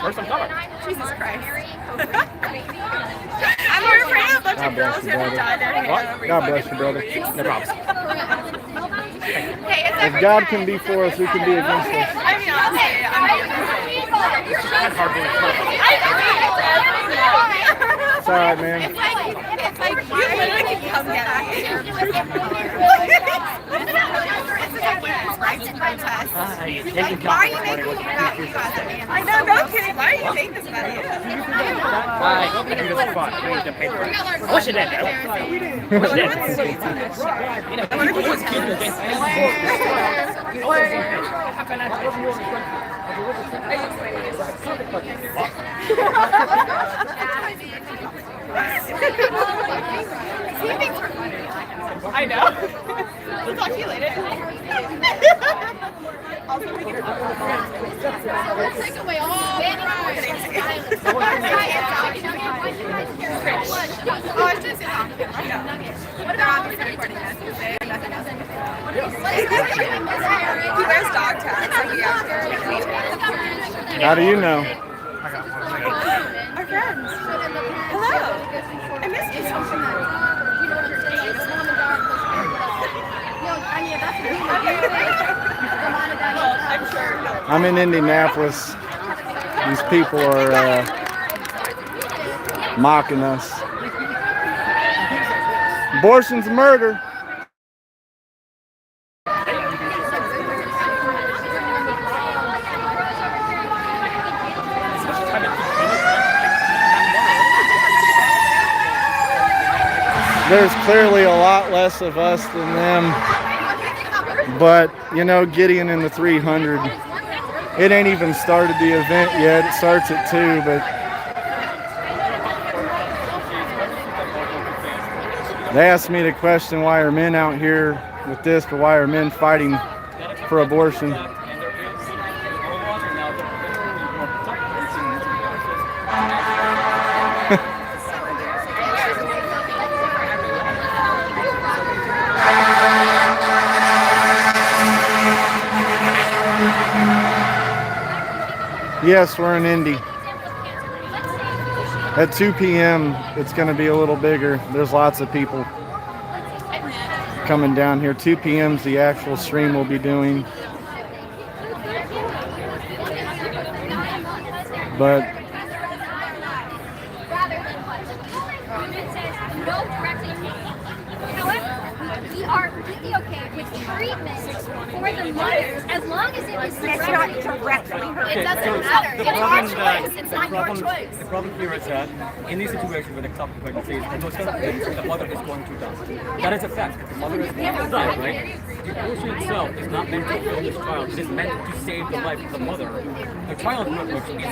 First time coming. Jesus Christ. I'm here for a bunch of girls who have died there. God bless you, brother. No problems. If God can be for us, who can be against us? I mean, honestly, It's all right, man. it's like you literally can come get me. It's like a women's rights protest. Why are you making it about you guys? I know, no kidding. Why are you making this about you? What's your dad? What's your dad? I know. We'll talk to you later. Take away all the Oh, I should say what about the recording this? He wears dog tags. How do you know? Our friends. Hello. I missed you so much. I'm sure. I'm in Indianapolis. These people are mocking us. Abortion's murder. There's clearly a lot less of us than them. But, you know, Gideon in the 300, it ain't even started the event yet. It starts at 2, but they asked me the question, why are men out here with this, but why are men fighting for abortion? Yes, we're in Indy. At 2 p.m., it's going to be a little bigger. There's lots of people coming down here. 2 p.m. is the actual stream we'll be doing. But we are completely okay with treatment for the mothers as long as it is not directly her. It doesn't matter. It's our choice. It's not your choice. The problem here is that in these situations with ectopic pregnancies, in those kind of things, the mother is going to die. That is a fact. The mother is going to die, right? The abortion itself is not meant to kill this child. It is meant to save the life of the mother. The child, which is going to die.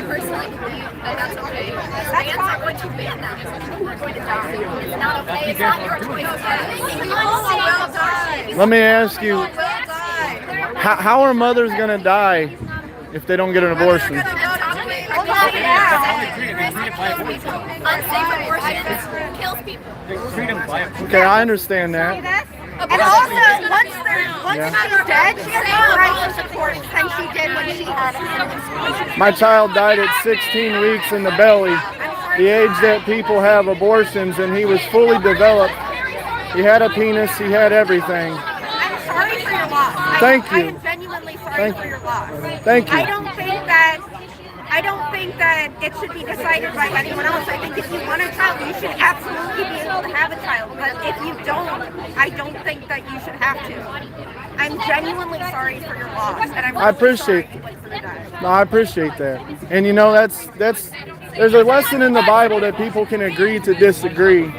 Personally believe that that's okay. That's not going to ban that. We're going to die. It's not okay. It's not your choice. You all will die. let me ask you, how are mothers going to die if they don't get an abortion? Unsafe abortion kills people. Okay, I understand that. And also, once she's dead, she has more right to support than she did when she had it. My child died at 16 weeks in the belly, the age that people have abortions, and he was fully developed. He had a penis, he had everything. I'm sorry for your loss. Thank you. I am genuinely sorry for your loss. Thank you. I don't think that it should be decided by anyone else. I think if you want a child, you should absolutely be able to have a child. But if you don't, I don't think that you should have to. I'm genuinely sorry for your loss, and I'm really I appreciate sorry you went through that. No, I appreciate that. And you know, there's a lesson in the Bible that people can agree to disagree.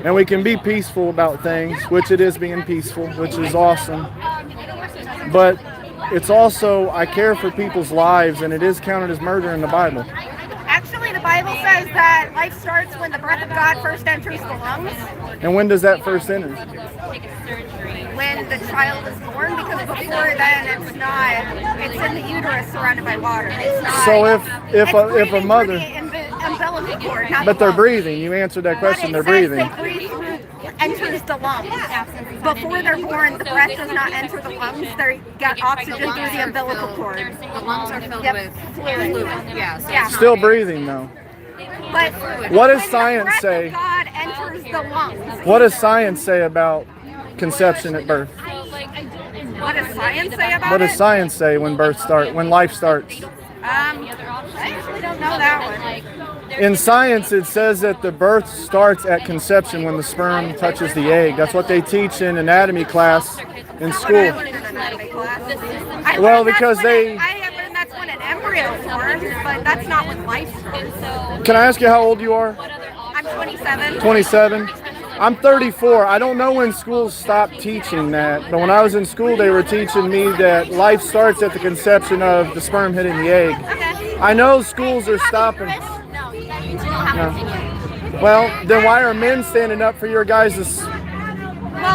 And we can be peaceful about things, which it is being peaceful, which is awesome. But it's also, I care for people's lives, and it is counted as murder in the Bible. Actually, the Bible says that life starts when the breath of God first enters the lungs. And when does that first enter? When the child is born, because before then it's not. It's in the uterus surrounded by water. It's not. So if a mother, umbilical cord, not but they're lungs. breathing. You answered that question. They're breathing. They breathe through enters the lungs. Before they're born, the breath does not enter the lungs. They get oxygen through the umbilical cord. The lungs are filled with fluid. Yeah. So Yeah. Still breathing though. But What does when science the breath say? of God enters the lungs. What does science say about conception at birth? What does science say about What does it? science say when when life starts? I actually don't know that one. In science, it says that the birth starts at conception when the sperm touches the egg. That's what they teach in anatomy class in school. I Well, learned because that's when they- I learned that's when an embryo forms, but that's not when life starts. Can I ask you how old you are? I'm 27. 27. I'm 34. I don't know when schools stopped teaching that, but when I was in school, they were teaching me that life starts at the conception of the sperm hitting the egg. Okay. I know schools are stopping. No. Well, then why are men standing up for your guys'?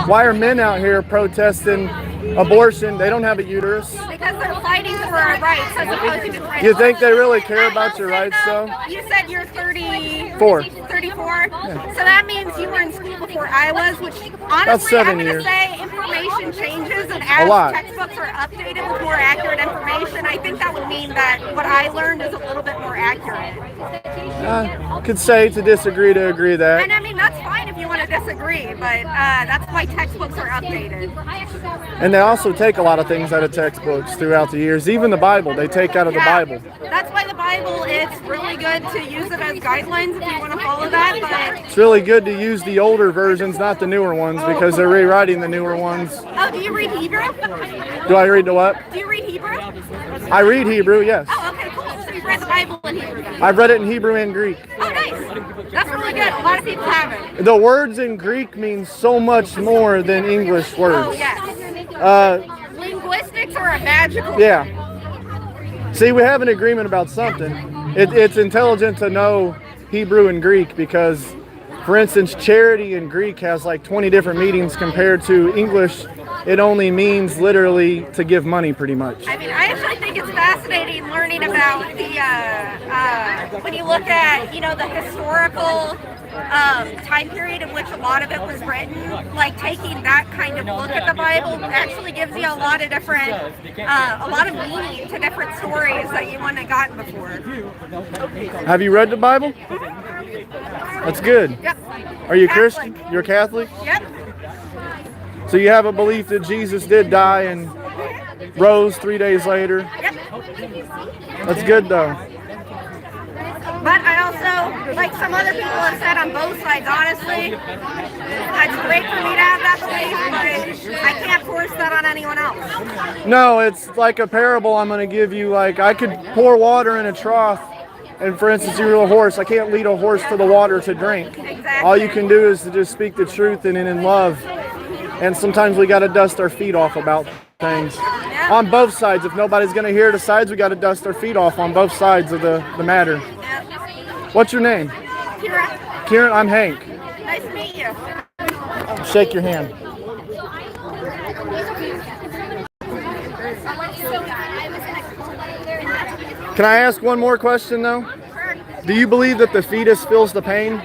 Why are men out here protesting abortion? They don't have a uterus. Because they're fighting for our rights as opposed to trans. You think they really care about your rights, though? You said you're 34. 4. 34. So that means you were in school before I was, which honestly, 7 I'm going to years. say information changes, and as lot. textbooks are updated with more accurate information, I think that would mean that what I learned is a little bit more accurate. Could say to disagree to agree that. And I mean, that's fine if you want to disagree, but that's why textbooks are updated. And they also take a lot of things out of textbooks throughout the years. Even the Bible, they take out of the Yeah, Bible. That's why the Bible, it's really good to use it as guidelines if you want to follow that, but It's really good to use the older versions, not the newer ones, because they're rewriting the newer ones. oh, do you read Hebrew? Do I read the what? Do you read Hebrew? I read Hebrew, yes. Oh, okay, cool. So you read the Bible in Hebrew then? I've read it in Hebrew and Greek. Oh, nice. That's really good. A lot of people haven't. The words in Greek mean so much more than English Oh, words. yes. Linguistics are a magical. Yeah. See, we have an agreement about something. It's intelligent to know Hebrew and Greek because, for instance, charity in Greek has like 20 different meanings compared to English. It only means literally to give money, pretty much. I mean, I actually think it's fascinating learning about the, when you look at, you know, the historical time period in which a lot of it was written, like taking that kind of look at the Bible actually gives you a lot of different, a lot of meaning to different stories that you wouldn't have gotten before. Have you read the Bible? That's good. Yep. Are you Catholic. Christian? You're Catholic? Yep. So you have a belief that Jesus did die and rose 3 days later? Yep. That's good though. But I also, like some other people have said on both sides, honestly, it's great for me to have that belief, but I can't force that on anyone else. No, it's like a parable I'm going to give you. Like, I could pour water in a trough, and for instance, you're a horse. I can't lead a horse to the water to drink. Exactly. All you can do is to just speak the truth and in love. And sometimes we got to dust our feet off about things. Yeah. On both sides. If nobody's going to hear the sides, we got to dust our feet off on both sides of the matter. Yep. What's your name? Kira, Kieran, I'm Hank. nice to meet you. Shake your hand. Can I ask one more question though? Do you believe that the fetus feels the pain?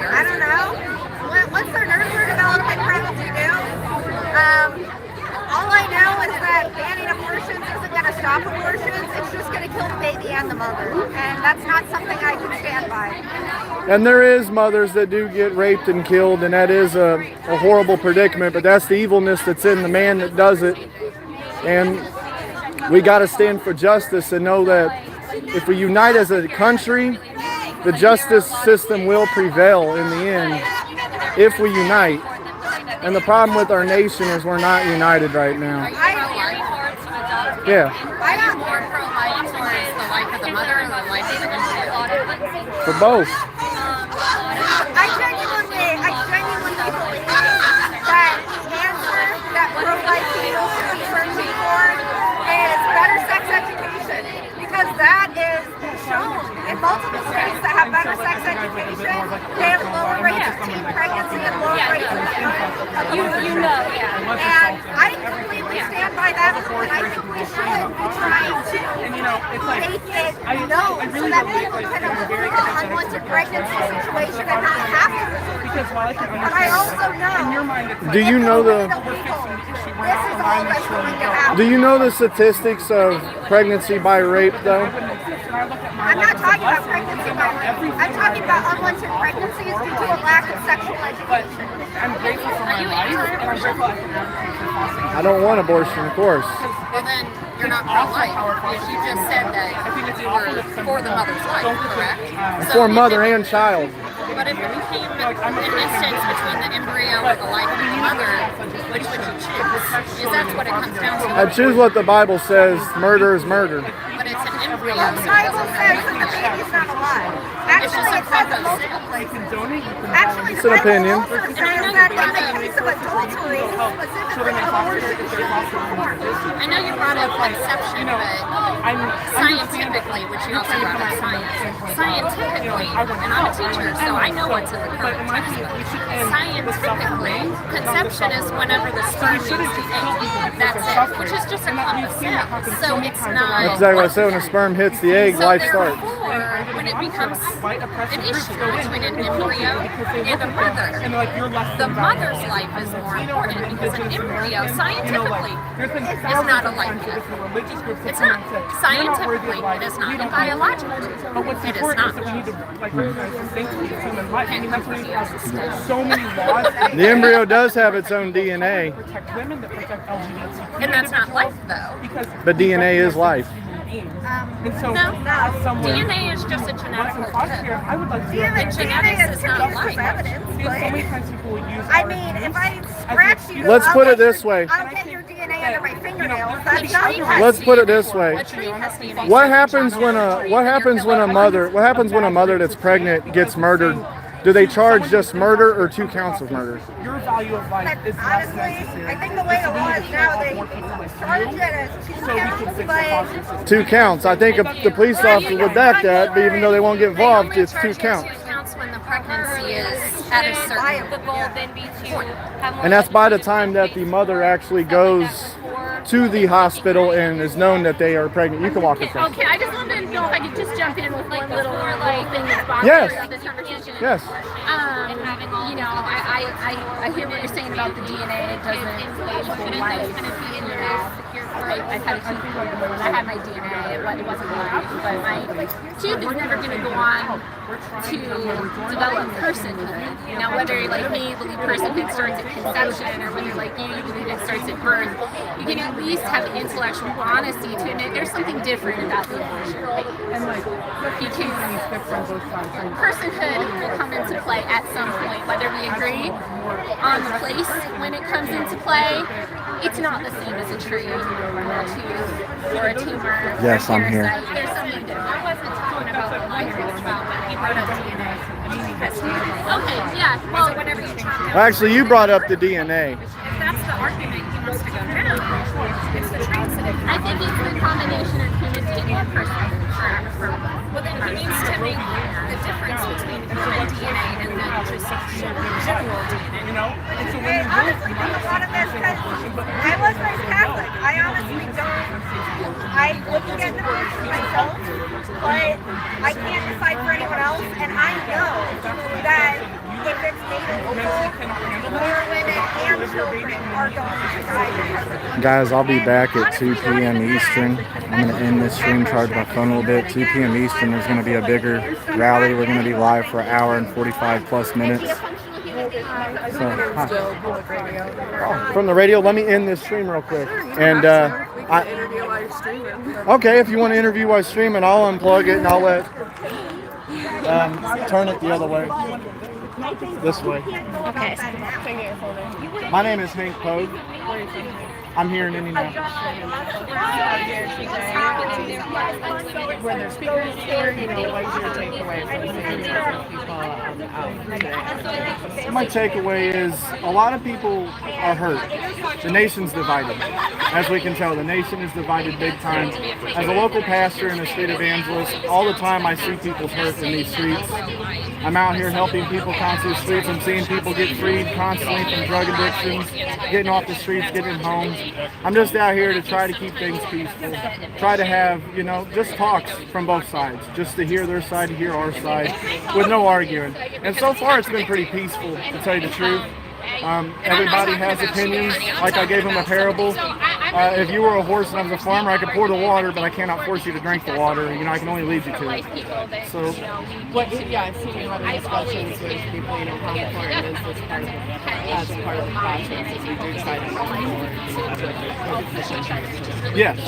I don't know. Once they're neurodeveloped, they probably do. All I know is that banning abortions isn't going to stop abortions. It's just going to kill the baby and the mother. And that's not something I can stand by. And there is mothers that do get raped and killed, and that is a horrible predicament, but that's the evilness that's in the man that does it. And we got to stand for justice and know that if we unite as a country, the justice system will prevail in the end if we unite. And the problem with our nation is we're not united right now. Yeah. I'm more pro-life towards the life of the mother and the life of the infant. For both. I genuinely believe that the answer that pro-life people should be searching for is better sex education, because that is shown in multiple states that have better sex education. They have lower rates of teen pregnancy and lower rates of abuse. You know, yeah. And I completely stand by that, and I we shouldn't be trying to And you know, it's like make it known so that people can avoid an unwanted pregnancy situation and not have to. because while I can But I also know in your mind, it's like, Do you know the this is all that's going to happen. Do you know the statistics of pregnancy by rape though? I'm not talking about pregnancy by rape. I'm talking about unwanted pregnancies due to a lack of sexual education. I'm grateful for my life, and I'm grateful I can advocate for fostering. I don't want abortion, of course. Well, then you're not pro-life because you just said that you were for the mother's life, correct? For mother and child. But if it became an instance between the embryo or the life of the mother, which would you choose? Is that what it comes down to? I choose what the Bible says. Murder is murder. But it's an embryo. The Bible says that the baby's not alive. Actually, it says it multiple places. Actually, It's the an Bible opinion. also says that in the case of adultery, specifically abortion should be performed. I know you brought up conception, but scientifically, which you also brought up scientifically, and I'm a teacher, so I know what's in the current textbook. Scientifically, conception is whenever the sperm meets the egg. That's it, which is just a clump of cells. So it's not. That's exactly what I said. When a sperm hits the egg, So life starts. therefore, when it becomes an issue between an embryo and a mother, the mother's life is more important because an embryo, scientifically, is not a life form. It's not. Scientifically, it is not. And biologically, it is not. So many laws The embryo does have its own DNA, protect women, that protect LGBT. And that's not life, though. but DNA is life. And so, No, as someone DNA is just a genetic code. I would like to DNA genetics is is not just life. evidence, so many but times people will use I our mean, if abuse I scratch you, Let's I'll put get it this your- way. I'll get your DNA under my fingernails. That's not Let's put it this way. A tree has DNA. What happens when a mother that's pregnant gets murdered? Do they charge just murder or 2 counts of murder? your value of life But is less honestly, necessary. I think the way the law is now, they charge it as 2 counts, but 2 counts. I think if the police officer would back that, but even though they won't get involved, it's 2 counts. 2 counts when the pregnancy is at a certain point. And that's by the time that the mother actually goes to the hospital and is known that they are pregnant. You can walk across. Okay, I just wanted to know if I could just jump in with one little thing that's bothering Yes. about this conversation. Yes. You know, I hear what you're saying about the DNA. It doesn't equal life. You know, I've had a kid when I had my DNA. It wasn't life, but my kid is never going to go on to develop personhood. Now, whether like me believe personhood starts at conception, or whether like you believe it starts at birth, you can at least have the intellectual honesty to admit there's something different about the abortion. Because personhood will come into play at some point, whether we agree on the place when it comes into play. It's not the same as a tree or a tooth or a tumor. Yes, or a I'm here. parasite. There's something different. I wasn't talking about the life about, but you brought up DNA. Okay, yeah. Well, whenever you Well, actually, you brought up the DNA. If that's the argument he wants to go down, it's the transitive. I think it's the combination of human DNA and personhood. Well, then he needs to make the difference between human DNA and then just general DNA. You know, and so I honestly think a lot of this because I was raised Catholic. I honestly don't. I wouldn't get an abortion myself, but I can't decide for anyone else, and I know that if it's made illegal, more women and children are going to die. Guys, I'll be back at 2 p.m. Eastern. I'm going to end this stream, charge my phone a little bit. 2 p.m. Eastern, there's going to be a bigger rally. We're going to be live for an hour and 45 plus minutes. So, from the radio, let me end this stream real quick. And okay, if you want to interview while streaming, I'll unplug it and I'll let turn it the other way. This way. Okay. My name is Hank Pogue. I'm here in Indianapolis. When there's speakers here, you know, what is your takeaway from hearing different people out? My takeaway is a lot of people are hurt. The nation's divided. As we can tell, the nation is divided big time. As a local pastor and a street evangelist, all the time I see people's hurt in these streets. I'm out here helping people constantly streets. I'm seeing people get freed constantly from drug addictions, getting off the streets, getting homes. I'm just out here to try to keep things peaceful, try to have, just talks from both sides, just to hear their side, to hear our side, with no arguing. And so far it's been pretty peaceful, to tell you the truth. Everybody has opinions. Like I gave them a parable. If you were a horse and I was a farmer, I could pour the water, but I cannot force you to drink the water. I can only lead you to it. So, I've seen a lot of discussions with people, how important is this part as part of the process as we do try to move yes.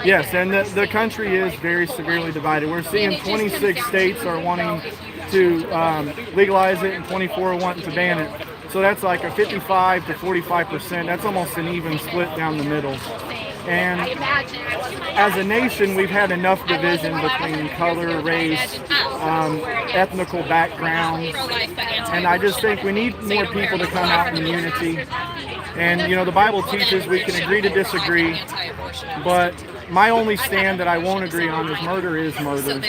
Yes, and the country is very severely divided. We're seeing 26 states are wanting to legalize it and 24 are wanting to ban it. So that's like a 55 to 45%. That's almost an even split down the middle. And as a nation, we've had enough division between color, race, ethnical backgrounds. And I just think we need more people to come out in unity. And, the Bible teaches we can agree to disagree, but my only stand that I won't agree on is murder is murder.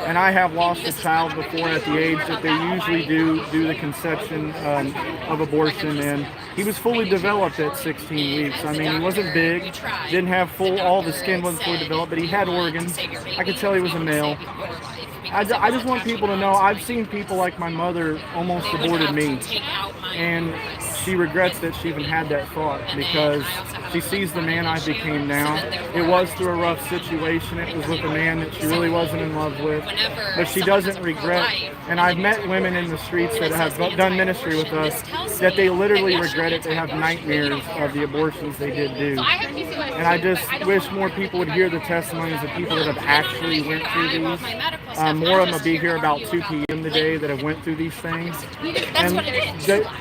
And I have lost a child before at the age that they usually do the conception of abortion. And he was fully developed at 16 weeks. I mean, he wasn't big, didn't have all the skin wasn't fully developed, but he had organs. I could tell he was a male. I just want people to know I've seen people like my mother almost aborted me. And she regrets that she even had that thought because she sees the man I became now. It was through a rough situation. It was with a man that she really wasn't in love with. But she doesn't regret. And I've met women in the streets that have done ministry with us that they literally regret it. They have nightmares of the abortions they did do. And I just wish more people would hear the testimonies of people that have actually went through these. More of them will be here about 2 p.m. today that have went through these things. And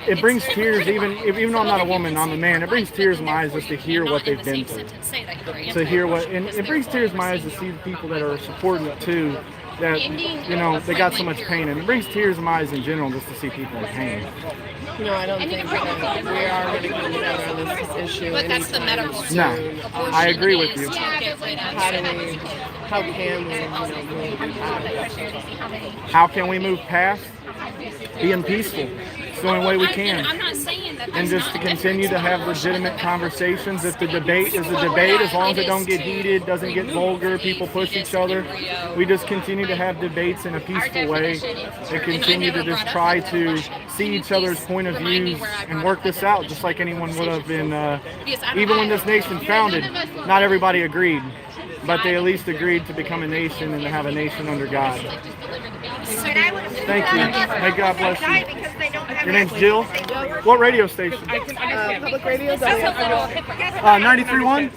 it brings tears, even though I'm not a woman, I'm a man, it brings tears in my eyes just to hear what they've been through. And it brings tears in my eyes to see the people that are supporting it too, that, they got so much pain. And it brings tears in my eyes in general just to see people in pain. I don't think that we are going to come together on this issue anytime soon. No, I agree with you. How can we move past? Being peaceful. It's the only way we can. I'm not saying that. And just to continue to have legitimate conversations. If the debate is a debate, as long as it don't get heated, doesn't get vulgar, people push each other, we just continue to have debates in a peaceful way and continue to just try to see each other's point of views and work this out just like anyone would have been. Even when this nation founded, not everybody agreed, but they at least agreed to become a nation and to have a nation under God. Thank you. May God bless you. Your name's Jill? What radio station? Public radio. 93.1?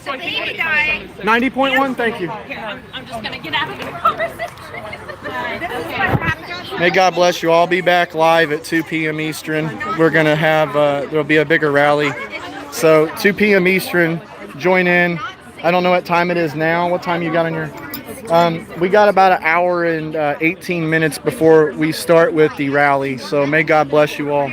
90.1? Thank you. I'm just going to get out of the conversation. May God bless you. I'll be back live at 2 p.m. Eastern. We're going to have, there'll be a bigger rally. So 2 p.m. Eastern, join in. I don't know what time it is now. What time you got on your... we got about an hour and 18 minutes before we start with the rally. So may God bless you all.